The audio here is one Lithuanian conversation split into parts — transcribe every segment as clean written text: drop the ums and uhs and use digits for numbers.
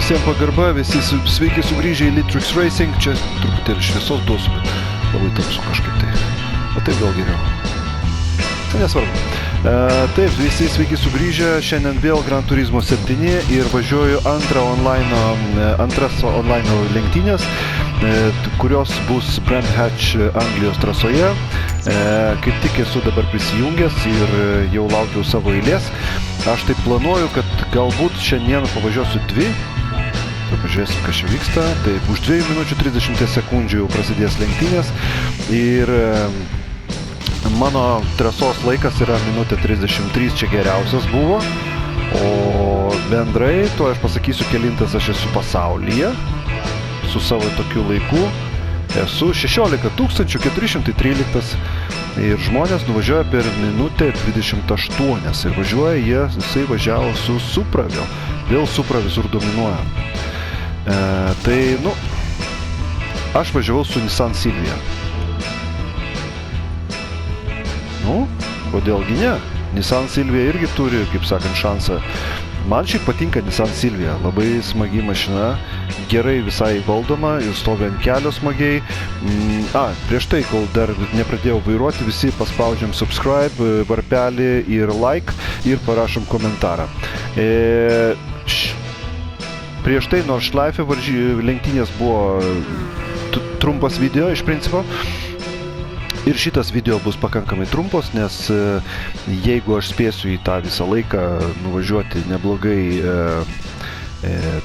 Visiems pagarba, visi sveiki sugrįžę į Litrix Racing. Čia truputėlį šviesos duosiu, bet labai tamsu kažkaip tai. O taip gal geriau. Nesvarbu. Taip, visi sveiki sugrįžę. Šiandien vėl Gran Turismo 7 ir važiuoju antras online lenktynės, kurios bus Brands Hatch Anglijos trasoje. Kaip tik esu dabar prisijungęs ir jau laukiau savo eilės. Aš taip planuoju, kad galbūt šiandien pavažiuosiu 2. Pažiūrėsim, kas čia vyksta. Taip, už 2 minučių 30 sekundžių jau prasidės lenktynės ir mano trasos laikas yra minutė 33, čia geriausias buvo. O bendrai, to aš pasakysiu, kelintas aš esu pasaulyje su savo tokiu laiku. Esu 16 413 ir žmonės nuvažiuoja per minutę 28 ir važiuoja jisai važiavo su Supra vėl. Vėl Supra visur dominuoja. Aš važiavau su Nissan Silvia. Kodėlgi ne? Nissan Silvia irgi turi, kaip sakant, šansą. Man šiaip patinka Nissan Silvia, labai smagi mašina, gerai visai valdoma ir stovi ant kelio smagiai. Prieš tai, kol dar nepradėjau vairuoti, visi paspaudžiam subscribe, varpelį ir like ir parašom komentarą. Prieš tai, nors Schleife lenktynės buvo trumpas video iš principo. Ir šitas video bus pakankamai trumpos, nes jeigu aš spėsiu į tą visą laiką nuvažiuoti neblogai,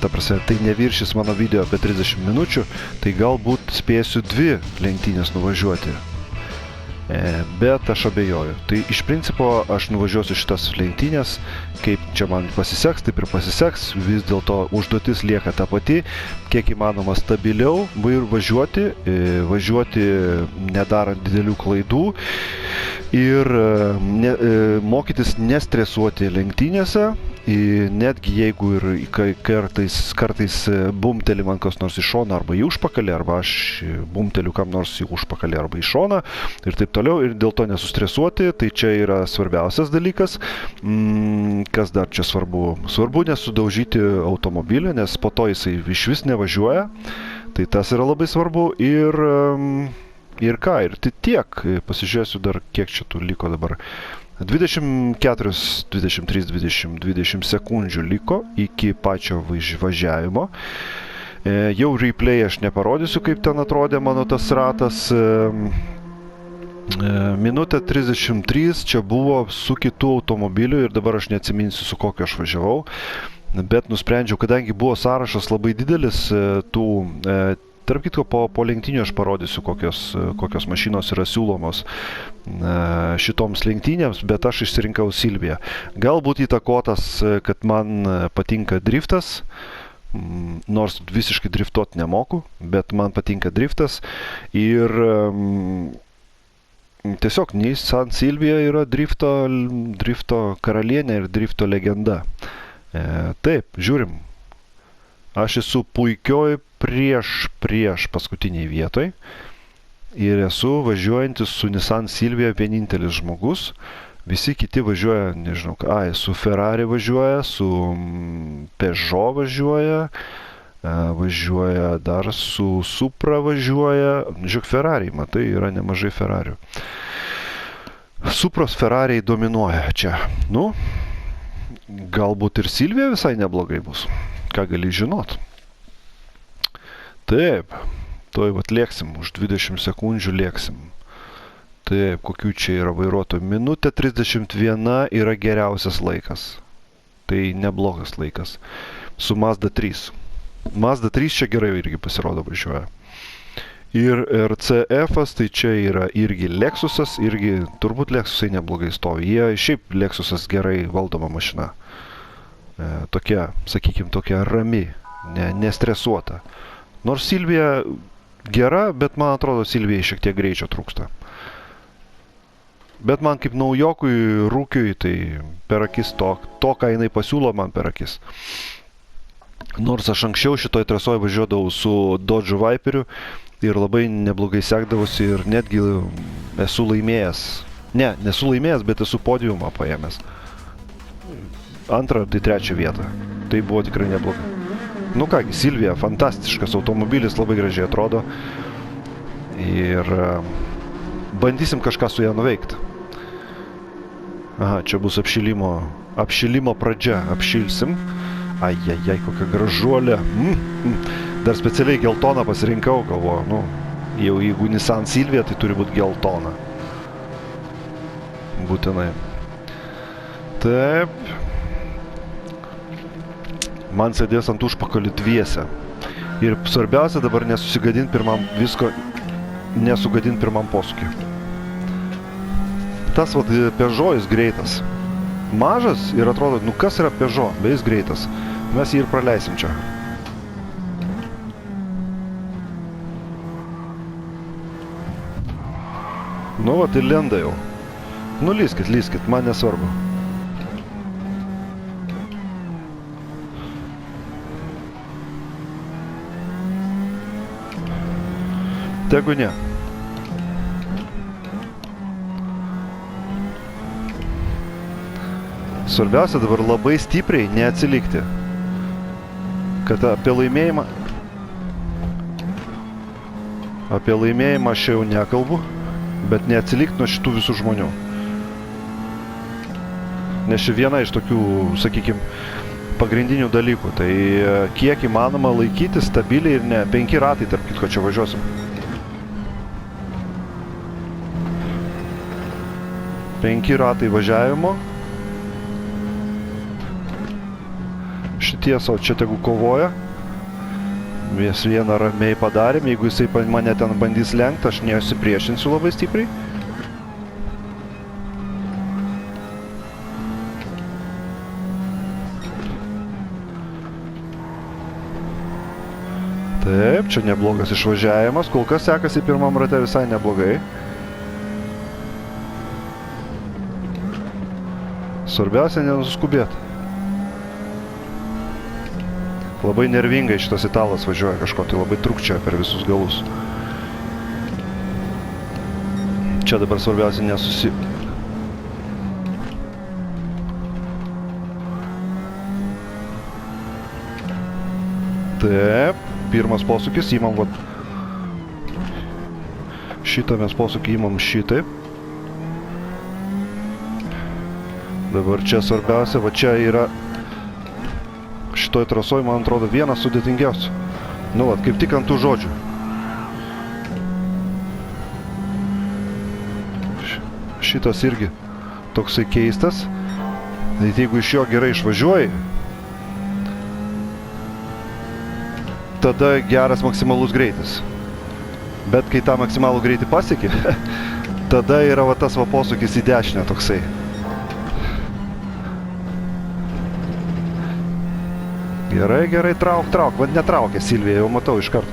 ta prasme, tai neviršys mano video apie 30 minučių, tai galbūt spėsiu 2 lenktynės nuvažiuoti. Bet aš abejoju. Tai iš principo aš nuvažiuosiu šitas lenktynės, kaip čia man pasiseks, taip ir pasiseks, vis dėlto užduotis lieka ta pati, kiek įmanoma stabiliau važiuoti nedarant didelių klaidų ir mokytis nestresuoti lenktynėse, netgi jeigu ir kartais bumteli man kas nors į šoną arba į užpakalį, arba aš bumteliu kam nors į užpakalį arba į šoną ir taip toliau, ir dėl to nesustresuoti, tai čia yra svarbiausias dalykas. Kas dar čia svarbu? Svarbu nesudaužyti automobilį, nes po to jisai išvis nevažiuoja, tai tas yra labai svarbu ir tai tiek. Pasižiūrėsiu dar, kiek čia tų liko dabar. 24, 23, 20 sekundžių liko iki pačio važiavimo. Jau replay aš neparodysiu, kaip ten atrodė mano tas ratas. Minutė 33 čia buvo su kitu automobiliu ir dabar aš neatsiminsiu, su kokiu aš važiavau. Bet nusprendžiau, kadangi buvo sąrašas labai didelis tų... Tarp kitko, po lenktynių aš parodysiu, kokios mašinos yra siūlomos šitoms lenktynėms, bet aš išsirinkau Silvia. Galbūt įtakotas, kad man patinka driftas, nors visiškai driftuot nemoku, bet man patinka driftas. Ir tiesiog Nissan Silvia yra drifto karalienė ir drifto legenda. Taip, žiūrim. Aš esu puikioj prieš paskutiniai vietoj ir esu važiuojantis su Nissan Silvia vienintelis žmogus. Visi kiti važiuoja, nežinau, su Ferrari važiuoja, su Peugeot važiuoja, dar su Supra važiuoja. Žiūrėk, Ferrari, matai, yra nemažai Ferrarių. Supros Ferrariai dominuoja čia. Galbūt ir Silvia visai neblogai bus. Ką gali žinot? Taip, tuoj lėksim, už 20 sekundžių lėksim. Taip, kokių čia yra vairuotojų? Minutė 31 yra geriausias laikas. Tai neblogas laikas. Su Mazda 3. Mazda 3 čia gerai irgi pasirodo važiuoja. Ir RCF-as, tai čia yra irgi Lexusas, irgi turbūt Lexusai neblogai stovi. Šiaip Lexusas gerai valdoma mašina. Tokia, sakykime, tokia rami, nestresuota. Nors Silvia gera, bet man atrodo Silvijai šiek tiek greičio trūksta. Bet man kaip naujokui, rūkiui, tai per akis to, ką jinai pasiūlo, man per akis. Nors aš anksčiau šitoj trasoje važiuodavau su Dodge Viperiu ir labai neblogai sekdavosi ir netgi esu laimėjęs. Nesu laimėjęs, bet esu podiumą paėmęs. Antrą, tai trečią vietą. Tai buvo tikrai neblogai. Nu kągi, Silvija, fantastiškas automobilis, labai gražiai atrodo. Ir bandysim kažką su ją nuveikti. Aha, čia bus apšilimo pradžia. Apšilsim. Ai, kokia gražuolė. Dar specialiai geltoną pasirinkau, galvoju, nu, jau jeigu Nissan Silvija, tai turi būti geltona. Būtinai. Taip. Man sėdės ant užpakalį dviese. Ir svarbiausia dabar nesusigadint pirmam posūkį. Tas vat Peugeot jis greitas. Mažas ir atrodo, nu kas yra Peugeot, bet jis greitas. Mes jį ir praleisim čia. Nu vat ir lenda jau. Nu lyskit, man nesvarbu. Tegu ne. Svarbiausia dabar labai stipriai neatsilikti. Kad apie laimėjimą aš jau nekalbu, bet neatsilikti nuo šitų visų žmonių. Nes čia viena iš tokių, sakykime, pagrindinių dalykų. Tai kiek įmanoma laikyti stabiliai ir ne 5 ratai, tarp kitko, čia važiuosim. Penki ratai važiavimo. Šitie savo čia tegu kovoja. Mes vieną ramiai padarėm. Jeigu jisai mane ten bandys lenkti, aš nesipriešinsiu labai stipriai. Taip, čia neblogas išvažiavimas. Kol kas sekasi pirmam rate visai neblogai. Svarbiausia nenuskubėti. Labai nervingai šitas italas važiuoja kažko, tai labai trukčia per visus galus. Čia dabar svarbiausia Taip, pirmas posūkis, įmam vat. Šitą mes posūkį įmam šitaip. Dabar čia svarbiausia, va čia yra šitoj trasoj, man atrodo, vienas sudėtingiausių. Nu, vat, kaip tik ant tų žodžių. Šitas irgi toksai keistas. Tai jeigu iš jo gerai išvažiuoji, tada geras maksimalus greitis. Bet kai tą maksimalų greitį pasieki, tada yra va tas va posūkis į dešinę toksai. Gerai, trauk. Vad netraukė Silvija, jau matau iš karto.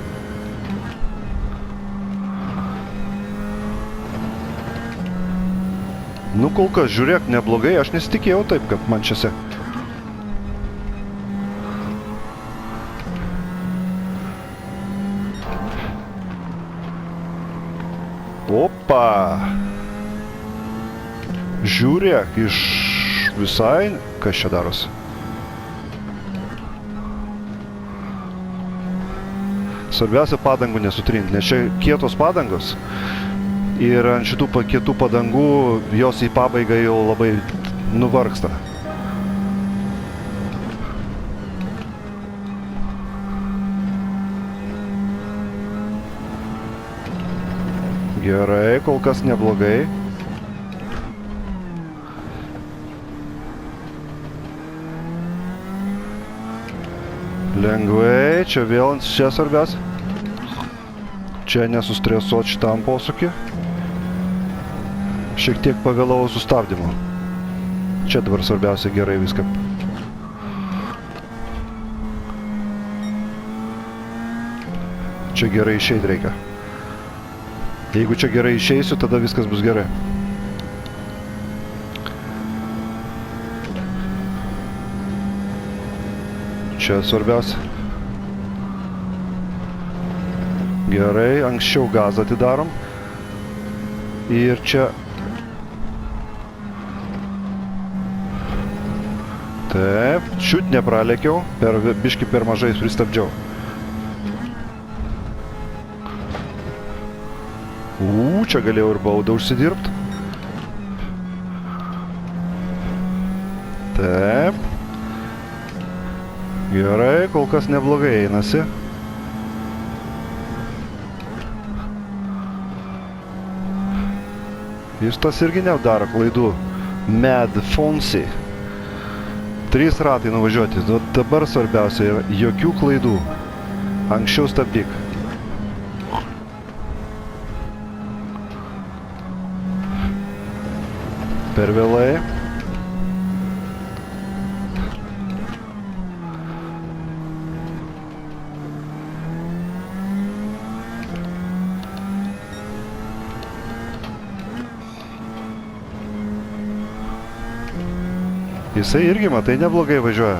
Nu, kol kas, žiūrėk, neblogai, aš nesitikėjau taip, kad man čia sek. Opa! Žiūrėk, iš visai, kas čia darosi. Svarbiausia padangų nesutrinti, nes čia kietos padangos ir ant šitų kietų padangų jos į pabaigą jau labai nuvargsta. Gerai, kol kas neblogai. Lengvai, čia vėl čia svarbiausia. Čia nesustresuot šitam posūkį. Šiek tiek pavėlavau sustabdymu. Čia dabar svarbiausia gerai viską. Čia gerai išeit reikia. Jeigu čia gerai išeisiu, tada viskas bus gerai. Čia svarbiausia. Gerai, anksčiau gazą atidarom. Ir čia Taip, čiut nepralėkiau, biškį per mažai pristabdžiau. Čia galėjau ir baudą užsidirbti. Taip. Gerai, kol kas neblogai einasi. Jis tas irgi nedaro klaidų. Mad Fonsi. 3 ratai nuvažiuoti. Dabar svarbiausia yra jokių klaidų. Anksčiau stabdyk. Per vėlai. Jisai irgi, matai, neblogai važiuoja.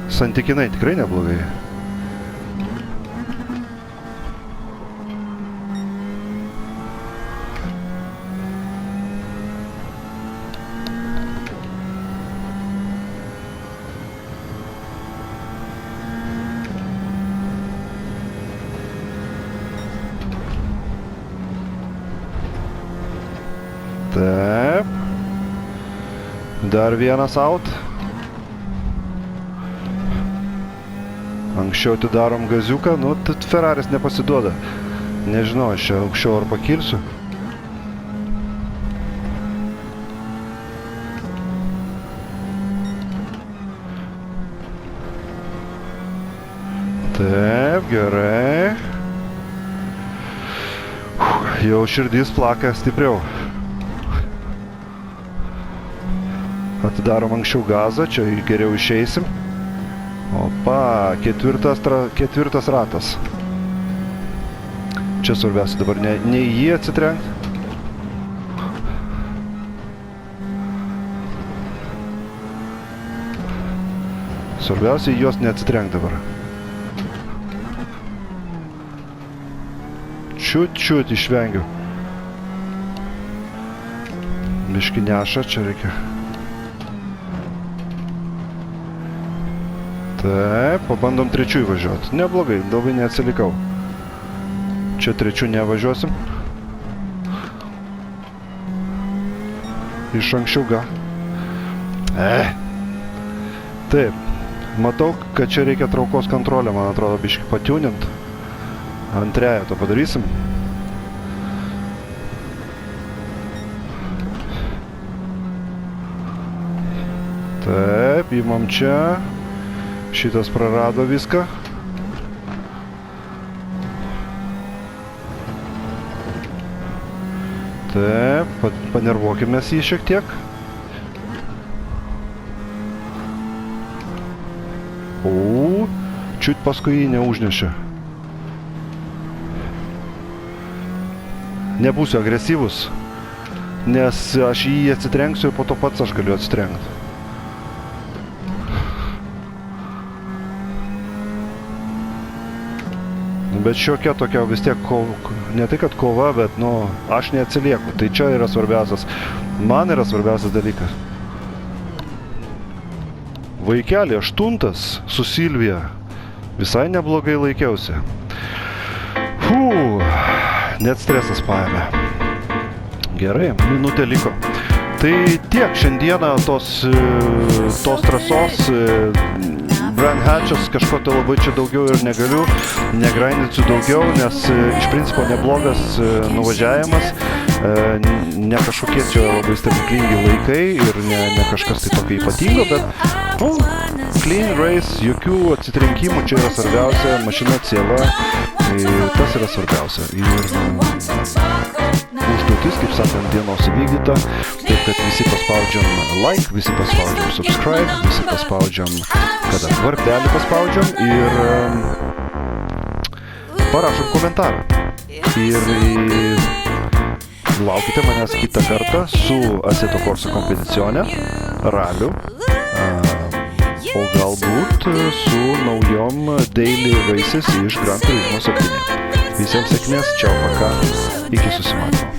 Santykinai tikrai neblogai. Taip. Dar vienas out. Anksčiau atidarom gaziuką, nu, Ferraris nepasiduoda. Nežinau, aš čia aukščiau ar pakilsiu. Taip, gerai. Jau širdis plaka stipriau. Atidarom anksčiau gazą, čia geriau išeisim. Opa, ketvirtas ratas. Čia svarbiausia dabar ne į jį atsitrenkti. Svarbiausia į juos neatsitrenkti dabar. Čiut išvengiu. Biškį neša, čia reikia. Taip, pabandom trečių įvažiuoti. Neblogai, labai neatsilikau. Čia trečių nevažiuosim. Iš anksčiau gal. Taip, matau, kad čia reikia traukos kontrolę, man atrodo, biškį patiunint. Ant trejeto padarysim. Taip, įmam čia. Šitas prarado viską. Taip, panervuokimės jį šiek tiek. Čiut paskui jį neužnešė. Nebūsiu agresyvus, nes aš jį atsitrenksiu ir po to pats aš galiu atsitrenkti. Bet šiokia tokia vis tiek, ne tai kad kova, bet, nu, aš neatsilieku. Tai čia yra svarbiausias, man yra svarbiausias dalykas. Vaikelį 8 su Silvija. Visai neblogai laikiausi. Net stresas paėmė. Gerai, minutė liko. Tai tiek šiandieną tos trasos. Grand Hatches, kažko tai labai čia daugiau ir negaliu, negrindinsiu daugiau, nes iš principo neblogas nuvažiavimas, ne kažkokie čia labai stebuklingi laikai ir ne kažkas tai tokio ypatingo, bet clean race, jokių atsitrenkimų, čia yra svarbiausia, mašina ciela, tas yra svarbiausia. Ir užduotis, kaip sakant, dienos įvykdyta, taip kad visi paspaudžiam like, visi paspaudžiam subscribe, visi paspaudžiam, varpelį paspaudžiam ir parašom komentarą. Ir laukite manęs kitą kartą su Assetto Corsa kompeticione, raliu, o galbūt su naujom daily races iš Gran Turismo 7. Visiems sėkmės, čiau, paka, iki susimatymo.